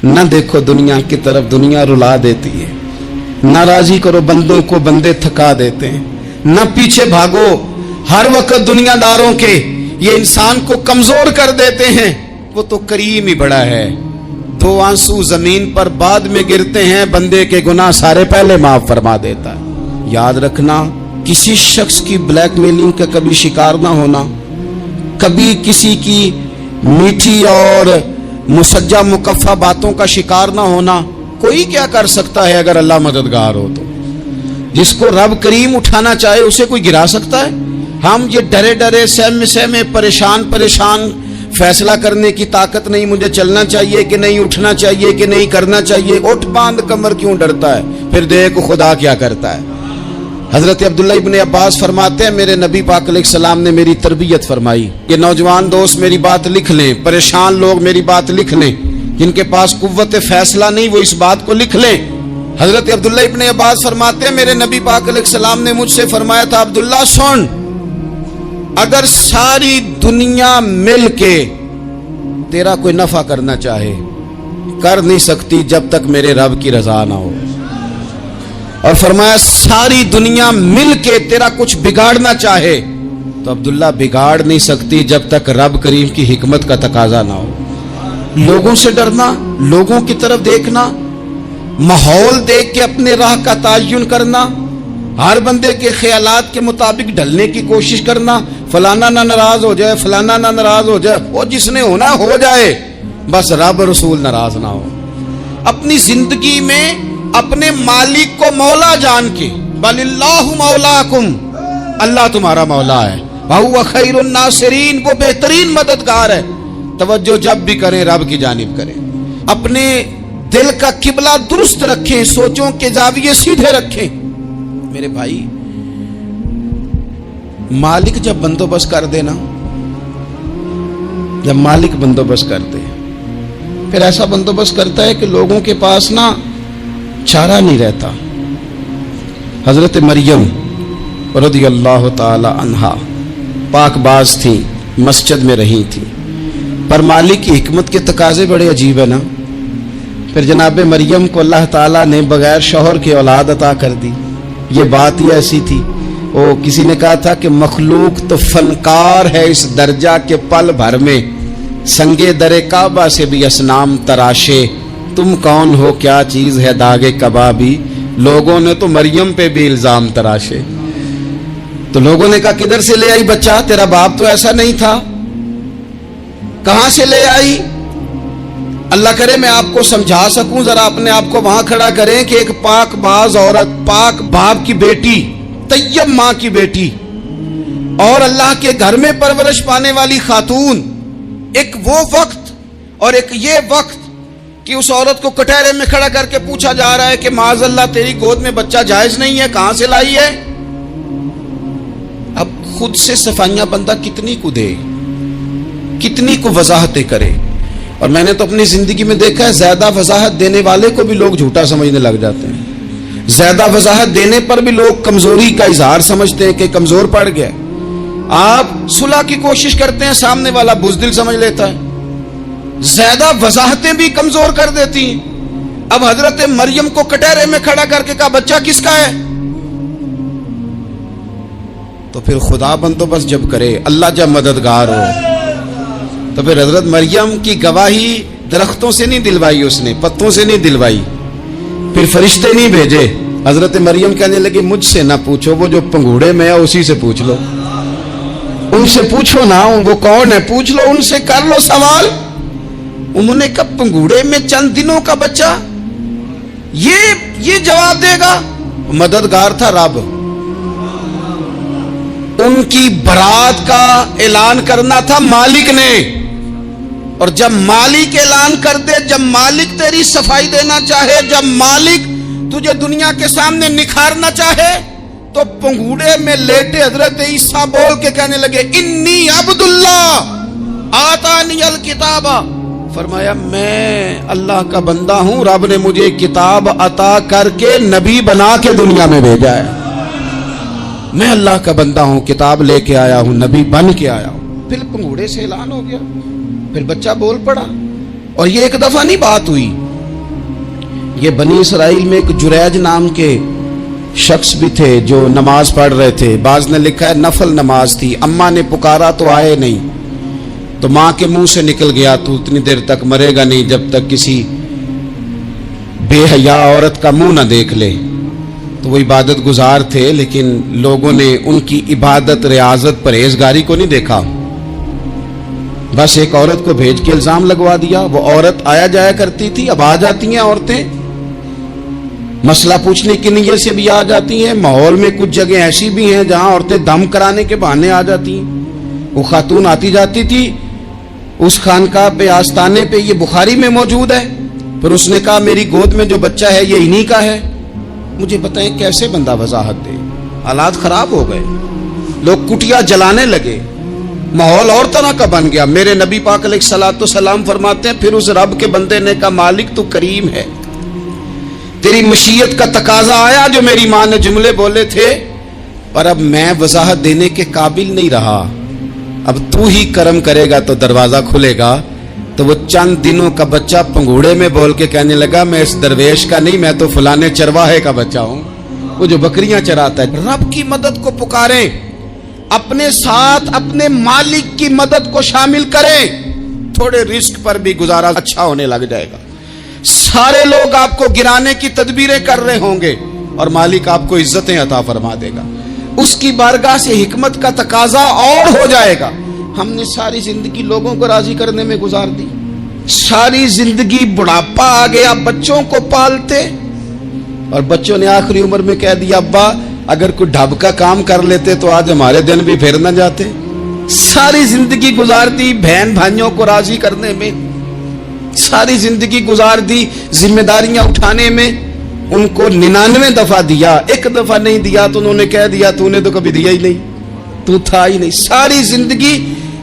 نہ دیکھو دنیا کی طرف، دنیا رلا دیتی ہے، نہ راضی کرو بندوں کو، بندے تھکا دیتے ہیں، نہ پیچھے بھاگو ہر وقت دنیا داروں کے، یہ انسان کو کمزور کر دیتے ہیں۔ وہ تو کریم ہی بڑا ہے، 2 آنسو زمین پر بعد میں گرتے ہیں، بندے کے گناہ سارے پہلے معاف فرما دیتا ہے۔ یاد رکھنا، کسی شخص کی بلیک میلنگ کا کبھی شکار نہ ہونا، کبھی کسی کی میٹھی اور مسجع مکفہ باتوں کا شکار نہ ہونا۔ کوئی کیا کر سکتا ہے اگر اللہ مددگار ہو تو؟ جس کو رب کریم اٹھانا چاہے اسے کوئی گرا سکتا ہے؟ ہم یہ ڈرے ڈرے سہمے پریشان فیصلہ کرنے کی طاقت نہیں، مجھے چلنا چاہیے کہ نہیں، اٹھنا چاہیے کہ نہیں، کرنا چاہیے، اٹھ باندھ کمر کیوں ڈرتا ہے؟ پھر دیکھ خدا کیا کرتا ہے۔ حضرت عبداللہ ابن عباس فرماتے ہیں میرے نبی پاک علیہ السلام نے میری تربیت فرمائی۔ یہ نوجوان دوست میری بات لکھ لیں، پریشان لوگ میری بات لکھ لیں، جن کے پاس قوت فیصلہ نہیں وہ اس بات کو لکھ لیں۔ حضرت عبداللہ ابن عباس فرماتے ہیں میرے نبی پاک علیہ السلام نے مجھ سے فرمایا تھا، عبداللہ سن، اگر ساری دنیا مل کے تیرا کوئی نفع کرنا چاہے، کر نہیں سکتی جب تک میرے رب کی رضا نہ ہو۔ اور فرمایا ساری دنیا مل کے تیرا کچھ بگاڑنا چاہے تو عبداللہ بگاڑ نہیں سکتی جب تک رب کریم کی حکمت کا تقاضا نہ ہو۔ لوگوں سے ڈرنا، لوگوں کی طرف دیکھنا، ماحول دیکھ کے اپنے راہ کا تعین کرنا، ہر بندے کے خیالات کے مطابق ڈھلنے کی کوشش کرنا، فلانا نہ ناراض ہو جائے، فلانا نہ ناراض ہو جائے، وہ جس نے ہونا ہو جائے، بس رب رسول ناراض نہ ہو۔ اپنی زندگی میں اپنے مالک کو مولا جان کے، بل اللہ مولاکم، اللہ تمہارا مولا ہے، وہو خیر الناصرین، وہ بہترین مددگار ہے۔ توجہ جب بھی کریں رب کی جانب کریں، اپنے دل کا قبلہ درست رکھیں، سوچوں کے زاویے سیدھے رکھیں۔ میرے بھائی، مالک جب بندوبست کر دے نا، جب مالک بندوبست کر دے، پھر ایسا بندوبست کرتا ہے کہ لوگوں کے پاس نا چارہ نہیں رہتا۔ حضرت مریم رضی اللہ تعالی عنہا پاک باز تھی، مسجد میں رہی تھی، پر مالک کی حکمت کے تقاضے بڑے عجیب ہے نا۔ پھر جناب مریم کو اللہ تعالیٰ نے بغیر شوہر کے اولاد عطا کر دی۔ یہ بات ہی ایسی تھی، وہ کسی نے کہا تھا کہ مخلوق تو فنکار ہے اس درجہ کے پل بھر میں سنگے در کعبہ سے بھی اصنام تراشے، تم کون ہو کیا چیز ہے داغے کبابی، لوگوں نے تو مریم پہ بھی الزام تراشے۔ تو لوگوں نے کہا کدھر سے لے آئی بچہ، تیرا باپ تو ایسا نہیں تھا، کہاں سے لے آئی؟ اللہ کرے میں آپ کو سمجھا سکوں، ذرا اپنے آپ کو وہاں کھڑا کریں کہ ایک پاک باز عورت، پاک باپ کی بیٹی، طیب ماں کی بیٹی، اور اللہ کے گھر میں پرورش پانے والی خاتون، ایک وہ وقت اور ایک یہ وقت کہ اس عورت کو کٹہرے میں کھڑا کر کے پوچھا جا رہا ہے کہ معاذ اللہ تیری گود میں بچہ جائز نہیں ہے، کہاں سے لائی ہے؟ اب خود سے صفائیاں بندہ کتنی کو دے، کتنی کو وضاحتیں کرے۔ اور میں نے تو اپنی زندگی میں دیکھا ہے زیادہ وضاحت دینے والے کو بھی لوگ جھوٹا سمجھنے لگ جاتے ہیں، زیادہ وضاحت دینے پر بھی لوگ کمزوری کا اظہار سمجھتے ہیں کہ کمزور پڑ گیا۔ آپ صلح کی کوشش کرتے ہیں، سامنے والا بزدل سمجھ لیتا ہے، زیادہ وضاحتیں بھی کمزور کر دیتی ہیں۔ اب حضرت مریم کو کٹہرے میں کھڑا کر کے کہا بچہ کس کا ہے؟ تو پھر خدا بندوبست جب کرے، اللہ جب مددگار ہو، تو پھر حضرت مریم کی گواہی درختوں سے نہیں دلوائی، اس نے پتوں سے نہیں دلوائی، پھر فرشتے نہیں بھیجے۔ حضرت مریم کہنے لگی مجھ سے نہ پوچھو، وہ جو پنگوڑے میں ہے اسی سے پوچھ لو، ان سے پوچھو نا، وہ کون ہے پوچھ لو، ان سے کر لو سوال۔ انہوں نے کہا پنگوڑے میں چند دنوں کا بچہ، یہ جواب دے گا؟ مددگار تھا رب، ان کی برات کا اعلان کرنا تھا مالک نے، اور جب مالک اعلان کر دے، جب مالک تیری صفائی دینا چاہے، جب مالک تجھے دنیا کے سامنے نکھارنا چاہے، تو پنگوڑے میں لیٹے حضرت عیسیٰ بول کے کہنے لگے انی عبداللہ آتانی الکتاب، فرمایا میں اللہ کا بندہ ہوں، رب نے مجھے کتاب عطا کر کے نبی بنا کے دنیا میں بھیجا ہے، میں اللہ کا بندہ ہوں، کتاب لے کے آیا ہوں، نبی بن کے آیا ہوں۔ پھر پنگوڑے سے اعلان ہو گیا، پھر بچہ بول پڑا، اور یہ ایک دفعہ نہیں بات ہوئی، یہ بنی اسرائیل میں ایک جریج نام کے شخص بھی تھے جو نماز پڑھ رہے تھے. بعض نے لکھا ہے نفل نماز تھی. اماں نے پکارا تو آئے نہیں, تو ماں کے منہ سے نکل گیا تو اتنی دیر تک مرے گا نہیں جب تک کسی بے حیا عورت کا منہ نہ دیکھ لے. تو وہ عبادت گزار تھے, لیکن لوگوں نے ان کی عبادت, ریاضت, پرہیزگاری کو نہیں دیکھا. بس ایک عورت کو بھیج کے الزام لگوا دیا. وہ عورت آیا جایا کرتی تھی, اب آ جاتی ہیں عورتیں, مسئلہ پوچھنے کی نیت سے بھی آ جاتی ہیں. ماحول میں کچھ جگہ ایسی بھی ہیں جہاں عورتیں دم کرانے کے بہانے آ جاتی ہیں. وہ خاتون آتی جاتی تھی اس خانقاہ پہ, آستانے پہ. یہ بخاری میں موجود ہے. پھر اس نے کہا میری گود میں جو بچہ ہے یہ انہی کا ہے. مجھے بتائیں کیسے بندہ وضاحت دے. حالات خراب ہو گئے, لوگ کٹیا جلانے لگے, ماحول اور طرح کا بن گیا. میرے نبی پاک علیہ الصلوۃ والسلام فرماتے ہیں پھر اس رب کے بندے نے کہا مالک تو کریم ہے, تیری مشیت کا تقاضا آیا جو میری ماں نے جملے بولے تھے, اور اب میں وضاحت دینے کے قابل نہیں رہا. اب تو ہی کرم کرے گا تو دروازہ کھلے گا. تو وہ چند دنوں کا بچہ پنگوڑے میں بول کے کہنے لگا میں اس درویش کا نہیں, میں تو فلانے چرواہے کا بچہ ہوں, وہ جو بکریاں چراتا ہے. رب کی مدد کو پکاریں, اپنے ساتھ اپنے مالک کی مدد کو شامل کریں, تھوڑے رزق پر بھی گزارا اچھا ہونے لگ جائے گا. سارے لوگ آپ کو گرانے کی تدبیریں کر رہے ہوں گے اور مالک آپ کو عزتیں عطا فرما دے گا. اس کی بارگاہ سے حکمت کا تقاضا اور ہو جائے گا. ہم نے ساری زندگی لوگوں کو راضی کرنے میں گزار دی, ساری زندگی بڑھاپا آ گیا بچوں کو پالتے, اور بچوں نے آخری عمر میں کہہ دیا ابا اگر کوئی ڈھب کا کام کر لیتے تو آج ہمارے دن بھی پھر نہ جاتے. ساری زندگی گزار دی بہن بھائیوں کو راضی کرنے میں, ساری زندگی گزار دی ذمہ داریاں اٹھانے میں. ان کو 99 دفعہ دیا, ایک دفعہ نہیں دیا تو انہوں نے کہہ دیا تو نے تو کبھی دیا ہی نہیں, تو تھا ہی نہیں. ساری زندگی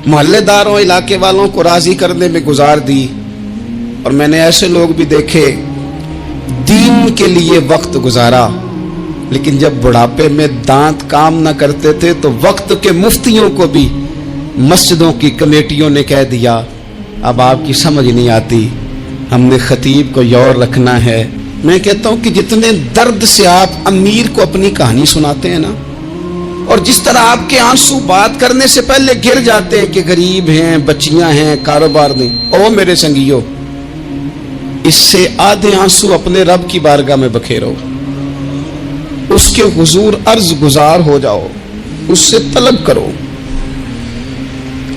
محلے داروں علاقے والوں کو راضی کرنے میں گزار دی. اور میں نے ایسے لوگ بھی دیکھے دین کے لیے وقت گزارا, لیکن جب بڑھاپے میں دانت کام نہ کرتے تھے تو وقت کے مفتیوں کو بھی مسجدوں کی کمیٹیوں نے کہہ دیا اب آپ کی سمجھ نہیں آتی, ہم نے خطیب کو یور رکھنا ہے. میں کہتا ہوں کہ جتنے درد سے آپ امیر کو اپنی کہانی سناتے ہیں نا, اور جس طرح آپ کے آنسو بات کرنے سے پہلے گر جاتے ہیں کہ غریب ہیں, بچیاں ہیں, کاروبار نہیں, او میرے سنگیو, اس سے آدھے آنسو اپنے رب کی بارگاہ میں بکھیرو, اس کے حضور عرض گزار ہو جاؤ, اس سے طلب کرو.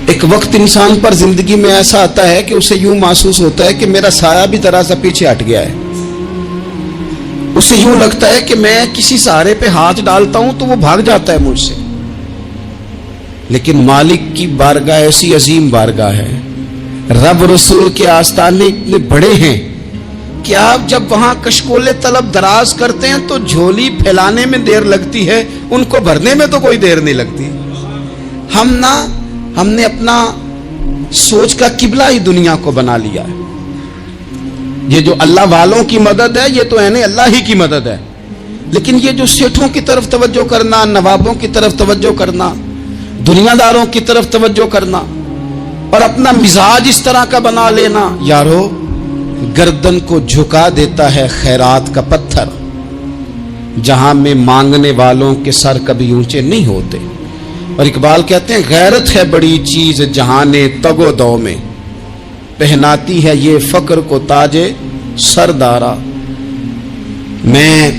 ایک وقت انسان پر زندگی میں ایسا آتا ہے کہ اسے یوں محسوس ہوتا ہے کہ میرا سایہ بھی ذرا سا پیچھے ہٹ گیا ہے. اسے یوں لگتا ہے کہ میں کسی سہارے پہ ہاتھ ڈالتا ہوں تو وہ بھاگ جاتا ہے مجھ سے. لیکن مالک کی بارگاہ ایسی عظیم بارگاہ ہے, رب رسول کے آستانے اتنے بڑے ہیں کہ آپ جب وہاں کشکول طلب دراز کرتے ہیں تو جھولی پھیلانے میں دیر لگتی ہے, ان کو بھرنے میں تو کوئی دیر نہیں لگتی. ہم نے اپنا سوچ کا قبلہ ہی دنیا کو بنا لیا ہے. یہ جو اللہ والوں کی مدد ہے یہ تو ہے نہیں, اللہ ہی کی مدد ہے. لیکن یہ جو سیٹھوں کی طرف توجہ کرنا, نوابوں کی طرف توجہ کرنا, دنیا داروں کی طرف توجہ کرنا, اور اپنا مزاج اس طرح کا بنا لینا, یارو گردن کو جھکا دیتا ہے خیرات کا پتھر, جہاں میں مانگنے والوں کے سر کبھی اونچے نہیں ہوتے. اور اقبال کہتے ہیں غیرت ہے بڑی چیز جہانے تگ و دو میں, پہناتی ہے یہ فقر کو تاج سردارا. میں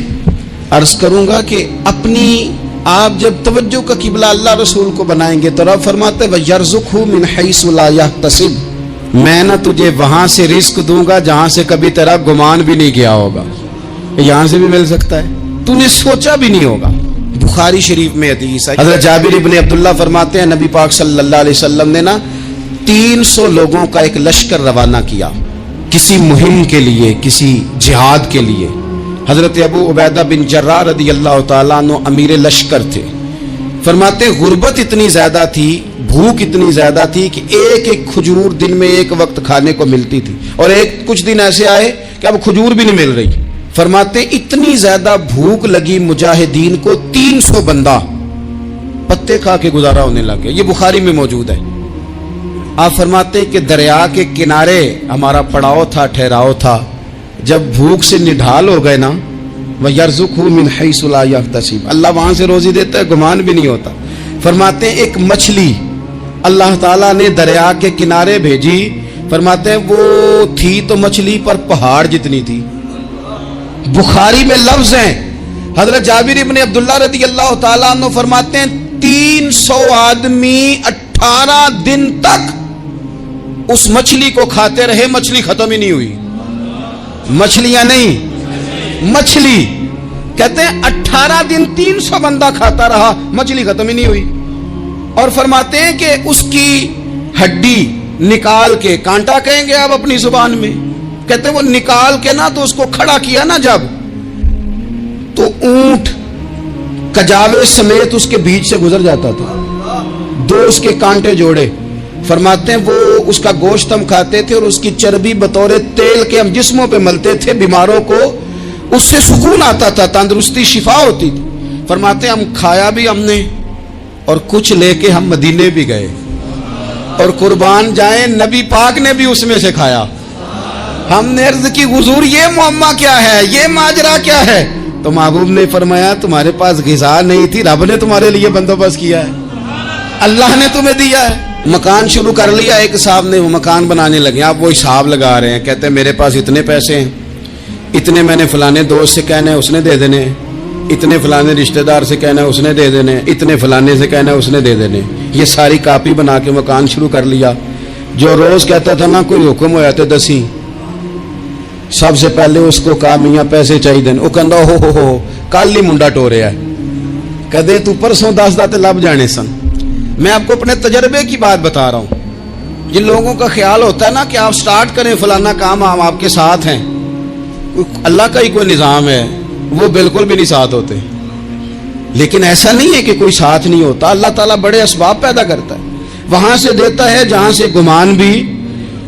عرض کروں گا کہ اپنی آپ جب توجہ کا قبلہ اللہ رسول کو بنائیں گے تو رب فرماتے ہیں وَيَرْزُقْهُ مِنْ حَيْثُ لَا يَحْتَسِبُ, میں نہ تجھے وہاں سے رزق دوں گا جہاں سے کبھی تیرا گمان بھی نہیں گیا ہوگا. یہاں سے بھی مل سکتا ہے, تو نے سوچا بھی نہیں ہوگا. بخاری شریف میں حدیث ہے, حضرت جابر ابن عبداللہ فرماتے ہیں نبی پاک صلی اللہ علیہ وسلم نے 300 لوگوں کا ایک لشکر روانہ کیا کسی مہم کے لیے, کسی جہاد کے لیے. حضرت ابو عبیدہ بن جراح رضی اللہ تعالیٰ عنہ امیر لشکر تھے. فرماتے غربت اتنی زیادہ تھی, بھوک اتنی زیادہ تھی کہ ایک ایک کھجور دن میں ایک وقت کھانے کو ملتی تھی, اور کچھ دن ایسے آئے کہ اب کھجور بھی نہیں مل رہی. فرماتے اتنی زیادہ بھوک لگی مجاہدین کو 300 بندہ پتے کھا کے گزارا ہونے لگے. یہ بخاری میں موجود ہے. آپ فرماتے کہ دریا کے کنارے ہمارا پڑاؤ تھا, ٹھہراؤ تھا, جب بھوک سے نڈھال ہو گئے نا، وَيَرْزُقْهُ مِنْ حَيْثُ لَا يَحْتَسِبُ، اللہ وہاں سے روزی دیتا ہے، گمان بھی نہیں ہوتا۔ فرماتے ہیں ایک مچھلی اللہ تعالیٰ نے دریا کے کنارے بھیجی، فرماتے ہیں وہ تھی تو مچھلی پر پہاڑ جتنی تھی۔ بخاری میں لفظ ہیں، حضرت جابر ابن عبداللہ رضی اللہ تعالیٰ عنہ فرماتے ہیں 300 آدمی 18 دن تک اس مچھلی کو کھاتے رہے، مچھلی ختم ہی نہیں ہوئی۔ مچھلیاں نہیں، مچھلی کہتے ہیں 18 دن 300 بندہ کھاتا رہا، مچھلی ختم ہی نہیں ہوئی۔ اور فرماتے ہیں کہ اس کی ہڈی نکال کے، کانٹا کہیں گے آپ اپنی زبان میں، کہتے ہیں وہ نکال کے نا تو اس کو کھڑا کیا نا جب، تو اونٹ کجاوے سمیت اس کے بیچ سے گزر جاتا تھا، دو اس کے کانٹے جوڑے۔ فرماتے ہیں وہ اس کا گوشت ہم کھاتے تھے اور اس کی چربی بطور تیل کے ہم جسموں پہ ملتے تھے، بیماروں کو اس سے سکون آتا تھا، تندرستی شفا ہوتی تھی۔ فرماتے ہیں ہم کھایا بھی ہم نے اور کچھ لے کے ہم مدینے بھی گئے، اور قربان جائیں نبی پاک نے بھی اس میں سے کھایا۔ ہم نے عرض کی حضور یہ معمہ کیا ہے، یہ ماجرا کیا ہے؟ تو محبوب نے فرمایا تمہارے پاس غذا نہیں تھی، رب نے تمہارے لیے بندوبست کیا ہے، اللہ نے تمہیں دیا ہے۔ مکان شروع کر لیا، ایک صاحب نے وہ مکان بنانے لگے، آپ وہ حساب لگا رہے ہیں، کہتے ہیں میرے پاس اتنے پیسے ہیں، اتنے میں نے فلانے دوست سے کہنا ہے اس نے دے دینے، اتنے فلانے رشتہ دار سے کہنا ہے اس نے دے دینے، اتنے فلانے سے کہنا ہے اس نے دے دینے۔ یہ ساری کاپی بنا کے مکان شروع کر لیا۔ جو روز کہتا تھا نا کوئی حکم ہو جاتے دسی، سب سے پہلے اس کو کہا میاں پیسے چاہیے دین، وہ کہندا ہو کل ہی منڈا ٹوریا ہے، کدے تو پرسوں دس دا تے لب جانے سن۔ میں آپ کو اپنے تجربے کی بات بتا رہا ہوں۔ جن لوگوں کا خیال ہوتا ہے نا کہ آپ سٹارٹ کریں فلانا کام، ہم آپ کے ساتھ ہیں، اللہ کا ہی کوئی نظام ہے، وہ بالکل بھی نہیں ساتھ ہوتے۔ لیکن ایسا نہیں ہے کہ کوئی ساتھ نہیں ہوتا، اللہ تعالیٰ بڑے اسباب پیدا کرتا ہے، وہاں سے دیتا ہے جہاں سے گمان بھی۔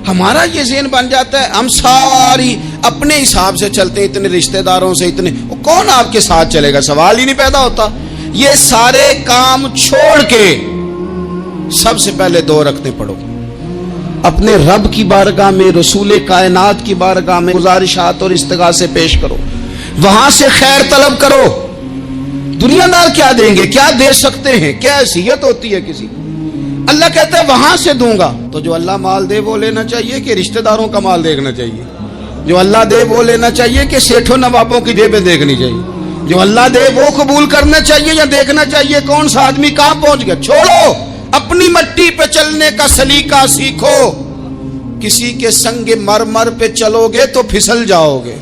ہمارا یہ ذہن بن جاتا ہے ہم ساری اپنے حساب سے چلتے ہیں، اتنے رشتہ داروں سے، اتنے، کون آپ کے ساتھ چلے گا؟ سوال ہی نہیں پیدا ہوتا۔ یہ سارے کام چھوڑ کے سب سے پہلے 2 رکعتیں پڑھو، اپنے رب کی بارگاہ میں، رسول کائنات کی بارگاہ میں گزارشات اور استغاثے پیش کرو، وہاں سے خیر طلب کرو۔ دنیا دار کیا دیں گے، کیا دے سکتے ہیں، کیا حیثیت ہوتی ہے کسی؟ اللہ کہتا ہے وہاں سے دوں گا۔ تو جو اللہ مال دے وہ لینا چاہیے کہ رشتہ داروں کا مال دیکھنا چاہیے؟ جو اللہ دے وہ لینا چاہیے کہ سیٹھوں نوابوں کی جیبیں دیکھنی چاہیے؟ جو اللہ دے وہ قبول کرنا چاہیے یا دیکھنا چاہیے کون سا آدمی کہاں پہنچ گیا؟ چھوڑو، اپنی مٹی پہ چلنے کا سلیقہ سیکھو۔ کسی کے سنگ مرمر پہ چلو گے تو پھسل جاؤ گے،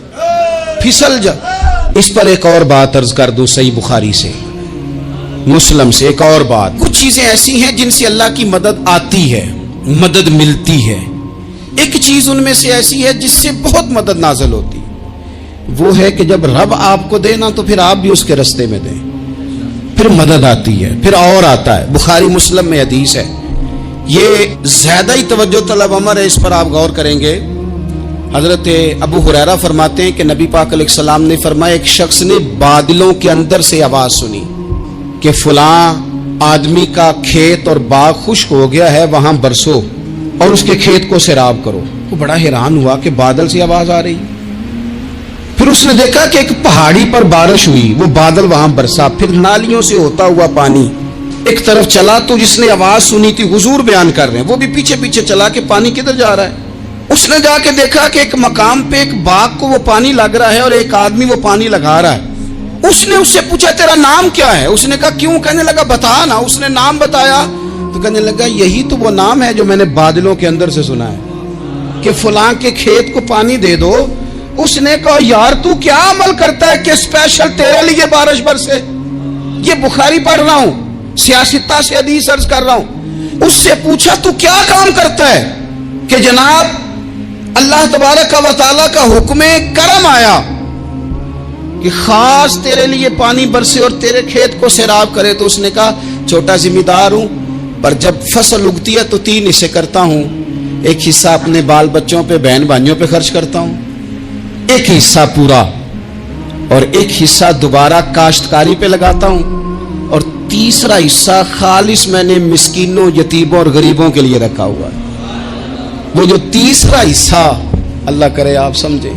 پھسل جاؤ۔ اس پر ایک اور بات عرض کر دوں، صحیح بخاری سے، مسلم سے ایک اور بات۔ کچھ چیزیں ایسی ہیں جن سے اللہ کی مدد آتی ہے، مدد ملتی ہے۔ ایک چیز ان میں سے ایسی ہے جس سے بہت مدد نازل ہوتی، وہ ہے کہ جب رب آپ کو دے نا تو پھر آپ بھی اس کے رستے میں دیں، پھر مدد آتی ہے، پھر اور آتا ہے۔ بخاری مسلم میں حدیث ہے، یہ زیادہ ہی توجہ طلب امر ہے، اس پر آپ غور کریں گے۔ حضرت ابو ہریرہ فرماتے ہیں کہ نبی پاک علیہ السلام نے فرمایا ایک شخص نے بادلوں کے اندر سے آواز سنی کہ فلاں آدمی کا کھیت اور باغ خشک ہو گیا ہے، وہاں برسو اور اس کے کھیت کو سیراب کرو۔ وہ بڑا حیران ہوا کہ بادل سے آواز آ رہی۔ پھر اس نے دیکھا کہ ایک پہاڑی پر بارش ہوئی، وہ بادل وہاں برسا، پھر نالیوں سے ہوتا ہوا پانی ایک طرف چلا۔ تو جس نے آواز سنی تھی، حضور بیان کر رہے ہیں، وہ بھی پیچھے پیچھے چلا کہ پانی کدھر جا رہا ہے۔ اس نے جا کے دیکھا کہ ایک مقام پہ ایک باغ کو وہ پانی لگ رہا ہے اور ایک آدمی وہ پانی لگا رہا ہے۔ اس نے اس سے پوچھا تیرا نام کیا ہے؟ اس نے کہا کیوں؟ کہنے لگا بتا نا۔ اس نے نام بتایا تو کہنے لگا یہی تو وہ نام ہے جو میں نے بادلوں کے اندر سے سنا ہے کہ فلاں کے کھیت کو پانی دے دو۔ اس نے کہا یار تو کیا عمل کرتا ہے کہ اسپیشل تیرے لیے بارش برسے؟ یہ بخاری پڑھ رہا ہوں، سیاستہ سے حدیث عرض کر رہا ہوں۔ اس سے پوچھا تو کیا کام کرتا ہے کہ جناب اللہ تبارک و تعالیٰ کا حکم کرم آیا کہ خاص تیرے لیے پانی برسے اور تیرے کھیت کو سیراب کرے؟ تو اس نے کہا چھوٹا ذمہ دار ہوں، پر جب فصل اگتی ہے تو 3 حصے کرتا ہوں، ایک حصہ اپنے بال بچوں پہ، بہن بھائیوں پہ خرچ کرتا ہوں، ایک حصہ پورا، اور ایک حصہ دوبارہ کاشتکاری پہ لگاتا ہوں، اور تیسرا حصہ خالص میں نے مسکینوں، یتیموں اور غریبوں کے لیے رکھا ہوا ہے۔ وہ جو تیسرا حصہ اللہ کرے آپ سمجھیں،